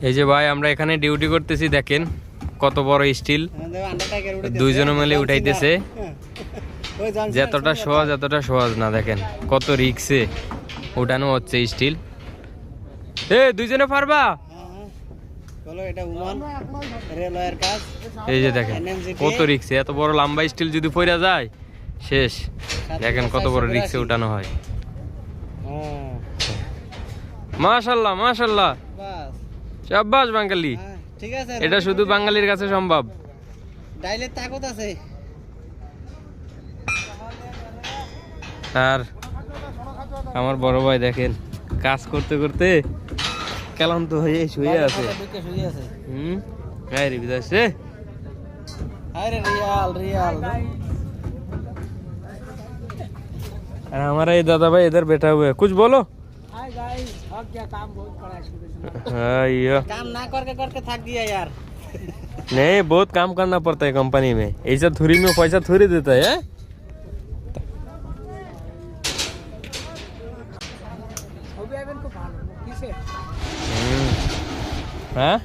এই যে ভাই আমরা এখানে ডিউটি করতেছি, দেখেন কত বড় স্টিল দুইজনে মিলে উঠাইতেছে। যতটা সহজ না, দেখেন কত রিক্সে উঠানো হচ্ছে স্টিল। এ দুইজনে পারবা? এই যে দেখেন কত রিক্সে, এত বড় লম্বা স্টিল যদি পড়া যায় শেষ। দেখেন কত বড় রিক্সে উঠানো হয়। মাশাআল্লাহ মাশাআল্লাহ, শাবাশ বাঙালি। ঠিক আছে, এটা শুধু বাঙালির কাছে সম্ভব। ডাইলের তাকত আছে। আর আমার বড় ভাই দেখেন কাজ করতে করতে ক্লান্ত হয়ে শুয়ে আছে। রে বিদাস রে। আরে রিয়াল और हमारा ये दादा भाई इधर बैठा हुआ है, कुछ बोलो। हाय गाइस, अब क्या काम बहुत पड़ा है सुबह से। हाँ ये काम ना करके थक गया यार। नहीं, बहुत काम करना पड़ता है कंपनी में, ऐसा थोड़ी में पैसा थोड़ी देता है। किसे? हाँ